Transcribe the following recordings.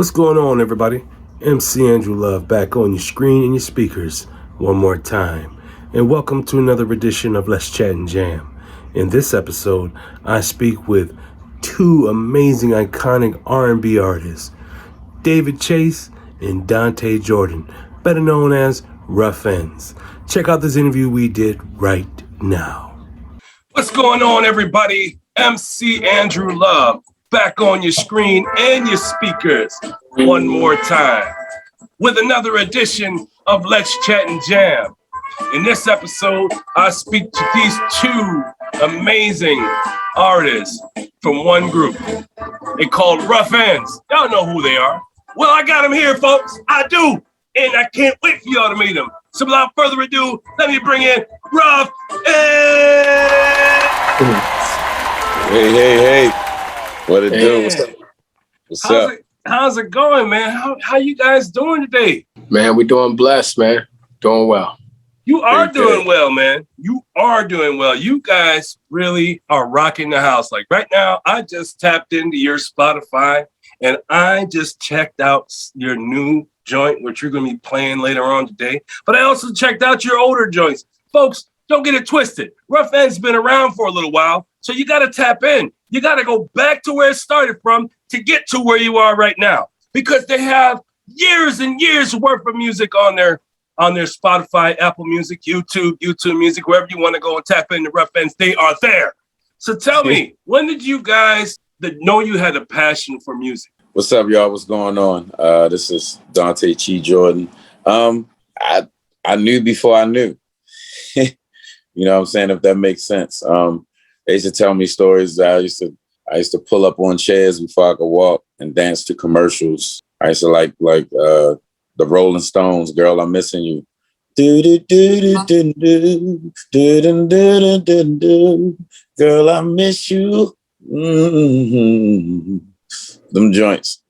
What's going on, everybody? MC Andrew Love back on your screen and your speakers one more time. And welcome to another edition of Let's Chat and Jam. In this episode, I speak with two amazing, iconic R&B artists, David Chase and Dante Jordan, better known as Ruff Endz. Check out this interview we did right now. What's going on, everybody? MC Andrew Love back on your screen and your speakers one more time with another edition of Let's Chat and Jam. In this episode, I speak to these two amazing artists from one group. They called Ruff Endz. Y'all know who they are. Well, I got them here, folks. I do. And I can't wait for y'all to meet them. So without further ado, let me bring in Ruff Endz. Hey. What it do? What's up? How's it going, man? How you guys doing today? Man, we're doing blessed, man. Doing well. You are doing well, man. You are doing well. You guys really are rocking the house. Like right now, I just tapped into your Spotify and I just checked out your new joint, which you're going to be playing later on today. But I also checked out your older joints. Folks, don't get it twisted. Ruff Endz's been around for a little while, so you got to tap in. You got to go back to where it started from to get to where you are right now, because they have years and years worth of music on their Spotify, Apple Music, YouTube Music, wherever you want to go and tap into Ruff Endz, they are there. So tell me, when did you guys know you had a passion for music? What's up, y'all? What's going on? This is Dante Jordan. I knew before I knew. You know what I'm saying? If that makes sense. They used to tell me stories. I used to pull up on chairs before I could walk and dance to commercials. I used to like the Rolling Stones, "Girl, I'm Missing You." Girl, I miss you. Mm-hmm. Them joints.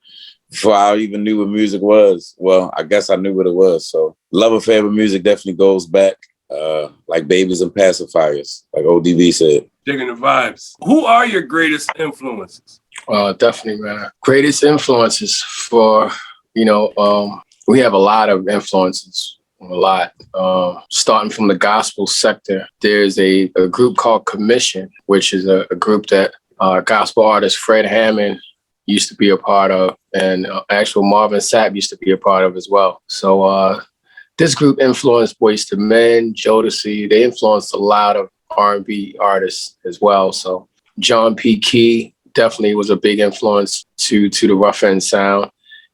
Before I even knew what music was. Well, I guess I knew what it was. So love affair with music definitely goes back. Like babies and pacifiers, like ODB said. Digging the vibes. Who are your greatest influences? Definitely, man. Greatest influences for, we have a lot of influences, starting from the gospel sector. There's a group called Commission, which is a group that gospel artist Fred Hammond used to be a part of, and actual Marvin Sapp used to be a part of as well. So this group influenced Boyz II Men, Jodeci. They influenced a lot of R&B artists as well. So John P. Key definitely was a big influence to the Ruff Endz sound.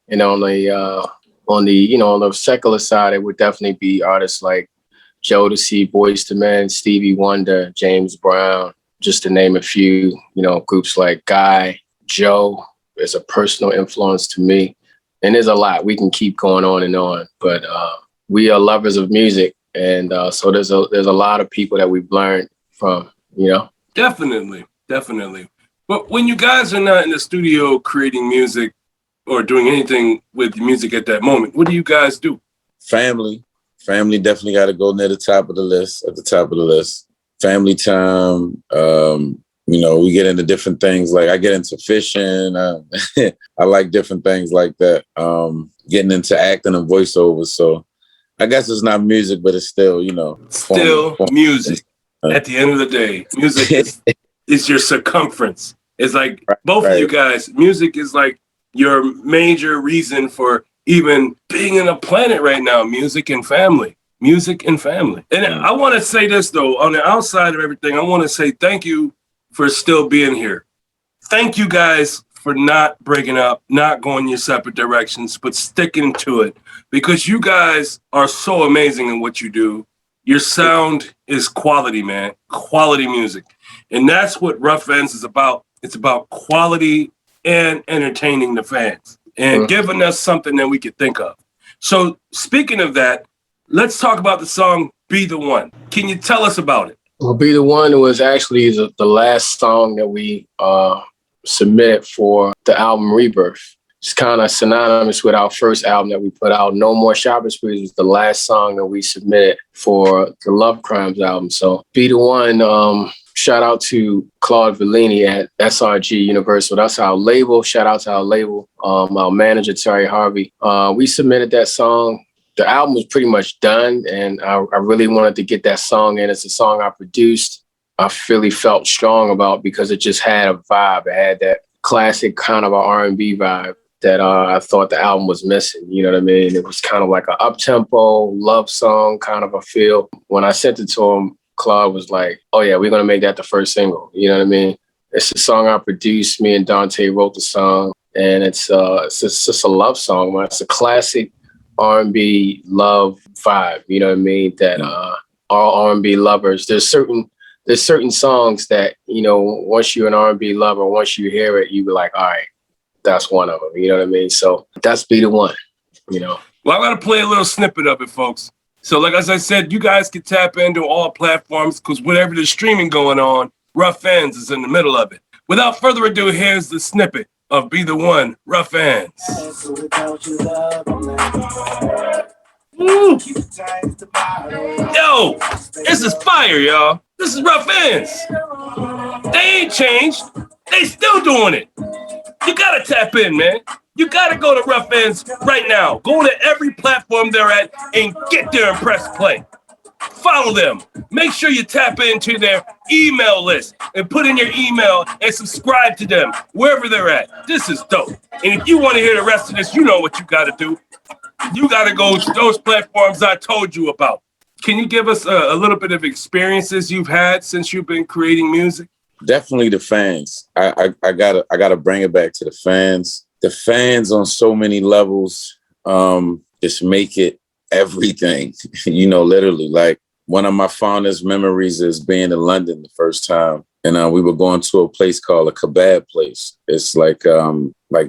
And on the secular side, it would definitely be artists like Jodeci, Boyz II Men, Stevie Wonder, James Brown, just to name a few. Groups like Guy, Joe is a personal influence to me. And there's a lot. We can keep going on, but we are lovers of music. And so there's a lot of people that we've learned from, Definitely. But when you guys are not in the studio creating music or doing anything with music at that moment, what do you guys do? Family definitely got to go near the top of the list. Family time. We get into different things. Like I get into fishing. I like different things like that. Getting into acting and voiceovers. So I guess it's not music, but it's still, still music. At the end of the day, music is your circumference. It's like both of you guys, music is like your major reason for even being in a planet right now. Music and family. And I want to say this, though, on the outside of everything, I want to say thank you for still being here. Thank you guys for not breaking up, not going your separate directions, but sticking to it, because you guys are so amazing in what you do. Your sound is quality, man. Quality music. And that's what Ruff Endz is about. It's about quality and entertaining the fans and giving us something that we could think of. So speaking of that, let's talk about the song Be the One. Can you tell us about it? Well, Be the One was actually the last song that we submitted for the album Rebirth. It's kind of synonymous with our first album that we put out. No More Shopping Sprees was the last song that we submitted for the Love Crimes album. So Be the One shout out to Claude Villini at SRG Universal. That's our label. Shout out to our label. Our manager, Terry Harvey. We submitted that song. The album was pretty much done, and I really wanted to get that song in. It's a song I produced. I really felt strong about because it just had a vibe. It had that classic kind of a R&B vibe that I thought the album was missing. You know what I mean? It was kind of like an up-tempo love song kind of a feel. When I sent it to him, Claude was like, oh yeah, we're going to make that the first single. You know what I mean? It's a song I produced. Me and Dante wrote the song, and it's just a love song, man. It's a classic R&B love vibe. You know what I mean? That all R&B lovers, there's certain songs that, you know, once you're an R&B lover, once you hear it, you be like, all right, that's one of them. You know what I mean? So that's Be the One, you know. Well, I got to play a little snippet of it, folks. So like, as I said, you guys can tap into all platforms because whatever there's streaming going on, Ruff Endz is in the middle of it. Without further ado, here's the snippet of Be the One, Ruff Endz. Woo. Yo, this is fire, y'all. This is Ruff Endz. They ain't changed. They still doing it. You gotta tap in, man. You gotta go to Ruff Endz right now. Go to every platform they're at and get there and press play. Follow them. Make sure you tap into their email list and put in your email and subscribe to them wherever they're at. This is dope. And if you want to hear the rest of this, you know what you got to do. You got to go to those platforms I told you about. Can you give us a little bit of experiences you've had since you've been creating music? Definitely the fans. I gotta bring it back to the fans. The fans on so many levels just make it everything. You know, literally. Like one of my fondest memories is being in London the first time, and we were going to a place called a kebab place. It's like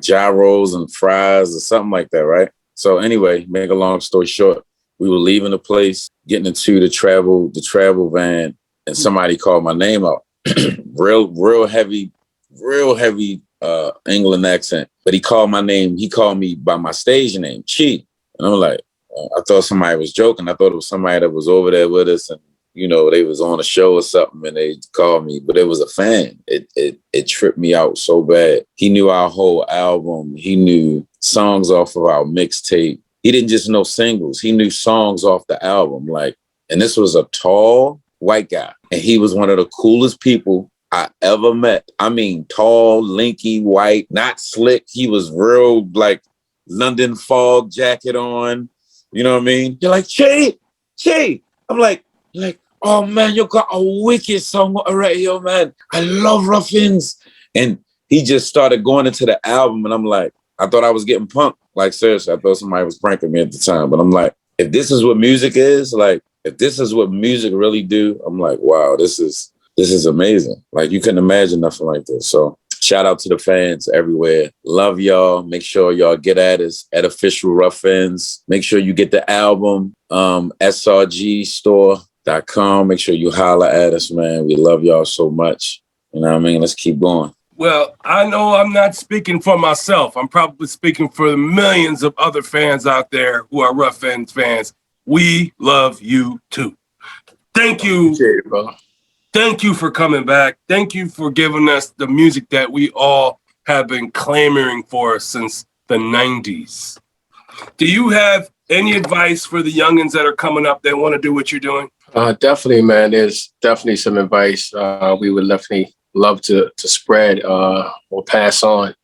gyros and fries or something like that, right? So anyway, make a long story short, we were leaving the place, getting into the travel van, and somebody called my name out. real heavy England accent. But he called my name. He called me by my stage name, Chi. And I'm like, I thought somebody was joking. I thought it was somebody that was over there with us, and you know, they was on a show or something, and they called me. But it was a fan. It tripped me out so bad. He knew our whole album. He knew songs off of our mixtape. He didn't just know singles. He knew songs off the album. Like, and this was a tall white guy, and he was one of the coolest people I ever met. I mean, tall, lanky, white, not slick. He was real, like London fog jacket on. You know what I mean? You're like, Che. I'm like, oh man, you got a wicked song already, yo, man. I love Ruff Endz. And he just started going into the album, and I'm like, I thought I was getting punked. Like, seriously, I thought somebody was pranking me at the time. But I'm like, if this is what music is, like, if this is what music really do, I'm like, wow, this is amazing. Like, you couldn't imagine nothing like this. So shout out to the fans everywhere. Love y'all. Make sure y'all get at us at official Ruff Endz. Make sure you get the album, srgstore.com. Make sure you holler at us, man. We love y'all so much. You know what I mean? Let's keep going. Well, I know I'm not speaking for myself. I'm probably speaking for the millions of other fans out there who are Ruff Endz fans. We love you too. Thank you. Appreciate it, brother. Thank you for coming back. Thank you for giving us the music that we all have been clamoring for since the 90s. Do you have any advice for the youngins that are coming up that want to do what you're doing? Definitely, man. There's definitely some advice we would definitely love to spread or pass on.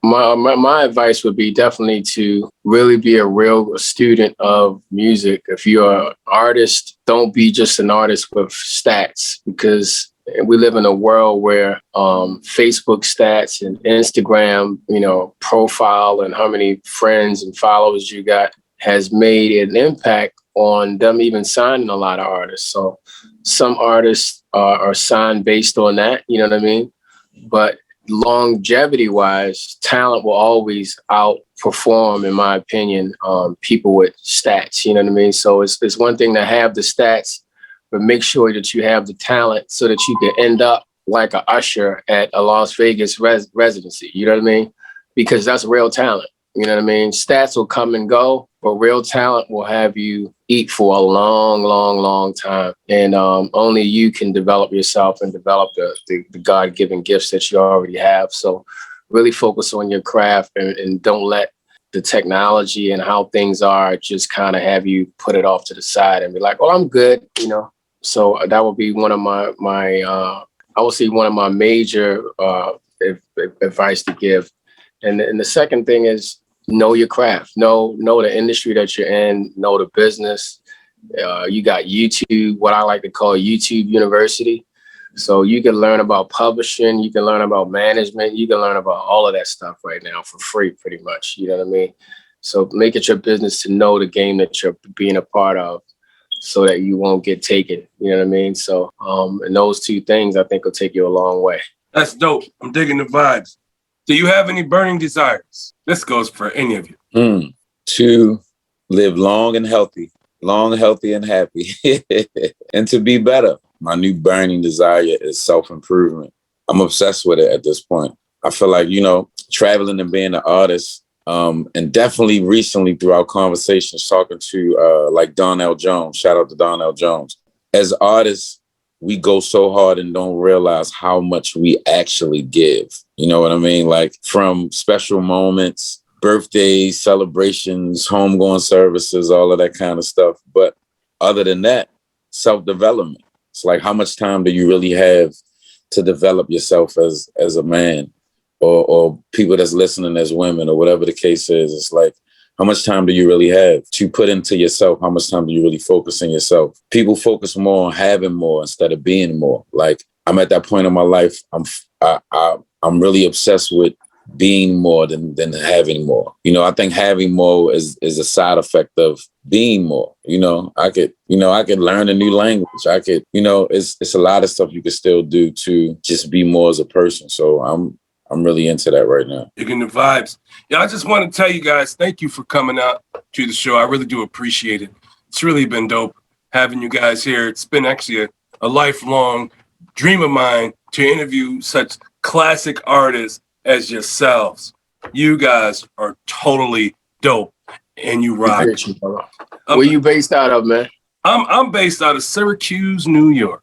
My advice would be definitely to really be a real student of music. If you're an artist, don't be just an artist with stats, because we live in a world where Facebook stats and Instagram, you know, profile and how many friends and followers you got has made an impact on them even signing a lot of artists. So some artists are signed based on that, you know what I mean? But longevity wise, talent will always outperform, in my opinion, people with stats, you know what I mean? So it's one thing to have the stats, but make sure that you have the talent so that you can end up like an usher at a Las Vegas residency, you know what I mean? Because that's real talent, you know what I mean? Stats will come and go, but real talent will have you eat for a long, long, long time. And only you can develop yourself and develop the God-given gifts that you already have. So really focus on your craft and don't let the technology and how things are just kind of have you put it off to the side and be like, well, I'm good, you know. So that would be one of my I would say one of my major advice to give. And the second thing is know your craft, know the industry that you're in, know the business. You got YouTube, what I like to call YouTube University. So you can learn about publishing, you can learn about management, you can learn about all of that stuff right now for free, pretty much. You know what I mean? So make it your business to know the game that you're being a part of so that you won't get taken. You know what I mean? So, and those two things I think will take you a long way. That's dope. I'm digging the vibes. Do you have any burning desires? This goes for any of you. To live long, healthy, and happy, and to be better. My new burning desire is self-improvement. I'm obsessed with it at this point. I feel like, you know, traveling and being an artist, and definitely recently through our conversations, talking to like Donnell Jones, shout out to Donnell Jones. As artists, we go so hard and don't realize how much we actually give. You know what I mean? Like from special moments, birthdays, celebrations, homegoing services, all of that kind of stuff. But other than that, self-development. It's like, how much time do you really have to develop yourself as a man or people that's listening as women or whatever the case is? It's like, how much time do you really have to put into yourself? How much time do you really focus on yourself? People focus more on having more instead of being more. Like, I'm at that point in my life. I'm really obsessed with being more than having more. You know, I think having more is a side effect of being more. You know, I could learn a new language. I could, you know, it's a lot of stuff you could still do to just be more as a person. So I'm really into that right now. Digging the vibes. Yeah, I just want to tell you guys, thank you for coming out to the show. I really do appreciate it. It's really been dope having you guys here. It's been actually a lifelong dream of mine to interview such classic artists as yourselves. You guys are totally dope and you rock. Where you based out of, man? I'm based out of Syracuse, New York.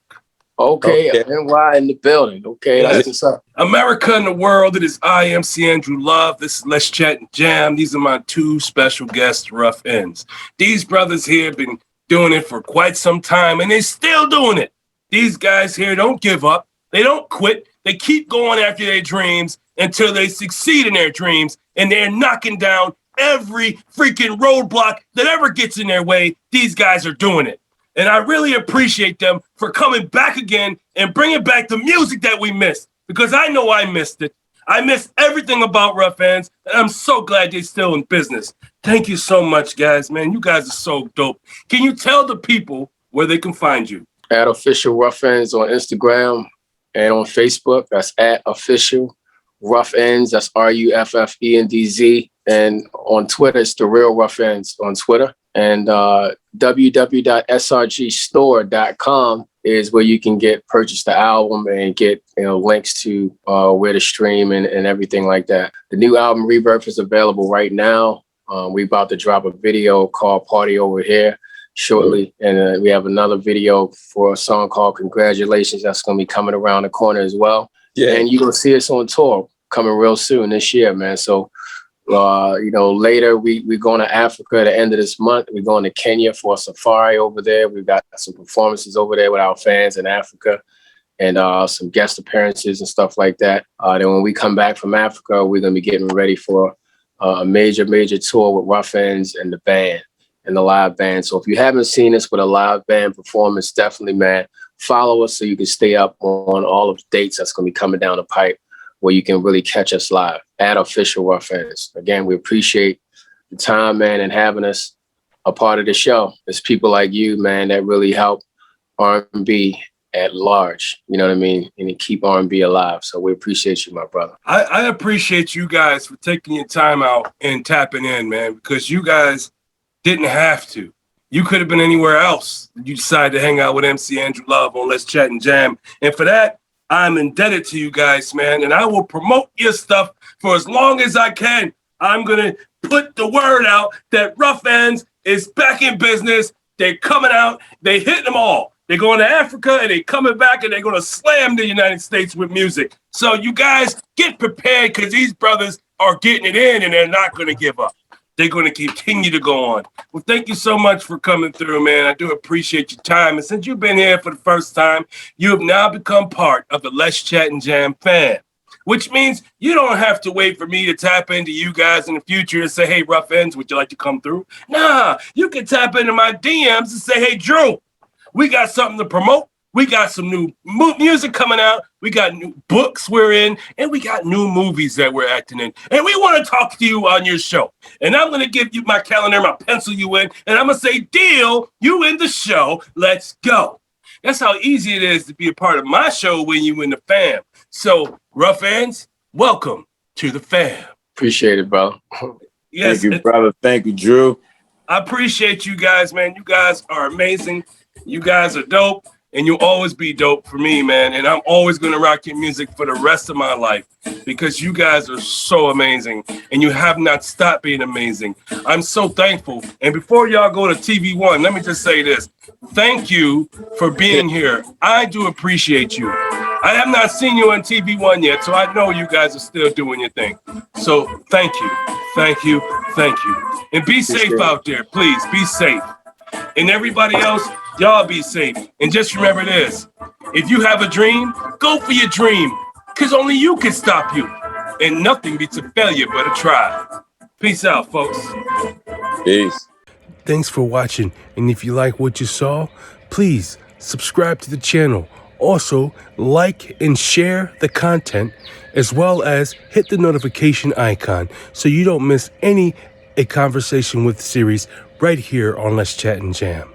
Okay. NY in the building. Okay, that's what's up. America and the world, it is I, MC Andrew Love. This is Let's Chat and Jam. These are my two special guests, Ruff Endz. These brothers here have been doing it for quite some time, and they're still doing it. These guys here don't give up. They don't quit. They keep going after their dreams until they succeed in their dreams, and they're knocking down every freaking roadblock that ever gets in their way. These guys are doing it. And I really appreciate them for coming back again and bringing back the music that we missed, because I know I missed it. I missed everything about Ruff Endz, and I'm so glad they're still in business. Thank you so much, guys, man. You guys are so dope. Can you tell the people where they can find you? At Official Ruff Endz on Instagram and on Facebook. That's at Official Ruff Endz. That's RUFFENDZ. And on Twitter, it's The Real Ruff Endz on Twitter. And www.srgstore.com is where you can purchase the album and get links to where to stream and everything like that. The new album Rebirth is available right now. We're about to drop a video called Party Over Here shortly. And we have another video for a song called Congratulations that's going to be coming around the corner as well. Yeah. And you're going to see us on tour coming real soon this year, man. So later we're going to Africa at the end of this month. We're going to Kenya for a safari over there. We've got some performances over there with our fans in Africa and some guest appearances and stuff like that. Then when we come back from Africa, we're going to be getting ready for a major tour with Ruff Endz and the band and the live band. So if you haven't seen us with a live band performance, definitely, man, follow us so you can stay up on all of the dates that's going to be coming down the pipe, where you can really catch us live at Official Ruff Endz. Again, we appreciate the time, man, and having us a part of the show. It's people like you, man, that really help R&B at large, you know what I mean, and keep R&B alive. So we appreciate you, my brother. I appreciate you guys for taking your time out and tapping in, man, because you guys didn't have to. You could have been anywhere else. You decided to hang out with MC Andrew Love on Let's Chat and Jam. And for that, I'm indebted to you guys, man, and I will promote your stuff for as long as I can. I'm going to put the word out that Ruff Endz is back in business. They're coming out. They hitting them all. They're going to Africa and they're coming back and they're going to slam the United States with music. So you guys get prepared because these brothers are getting it in and they're not going to give up. They're going to continue to go on. Well, thank you so much for coming through, man. I do appreciate your time. And since you've been here for the first time, you have now become part of the Let's Chat and Jam fam, which means you don't have to wait for me to tap into you guys in the future and say, hey, Ruff Endz, would you like to come through? Nah, you can tap into my DMs and say, hey, Drew, we got something to promote. We got some new music coming out. We got new books we're in, and we got new movies that we're acting in. And we want to talk to you on your show. And I'm going to give you my calendar, my pencil you in, and I'm going to say, deal, you in the show. Let's go. That's how easy it is to be a part of my show when you in the fam. So, Ruff Endz, welcome to the fam. Appreciate it, bro. Yes, thank you, brother. Thank you, Drew. I appreciate you guys, man. You guys are amazing. You guys are dope. And you'll always be dope for me, man. And I'm always going to rock your music for the rest of my life because you guys are so amazing and you have not stopped being amazing. I'm so thankful. And before y'all go to TV One, let me just say this. Thank you for being here. I do appreciate you. I have not seen you on TV One yet, so I know you guys are still doing your thing. So thank you. Thank you. Thank you. And be safe out there. Please be safe. And everybody else, y'all be safe. And just remember this. If you have a dream, go for your dream. Because only you can stop you. And nothing beats a failure but a try. Peace out, folks. Peace. Thanks for watching. And if you like what you saw, please subscribe to the channel. Also, like and share the content, as well as hit the notification icon so you don't miss any A Conversation With series right here on Let's Chat and Jam.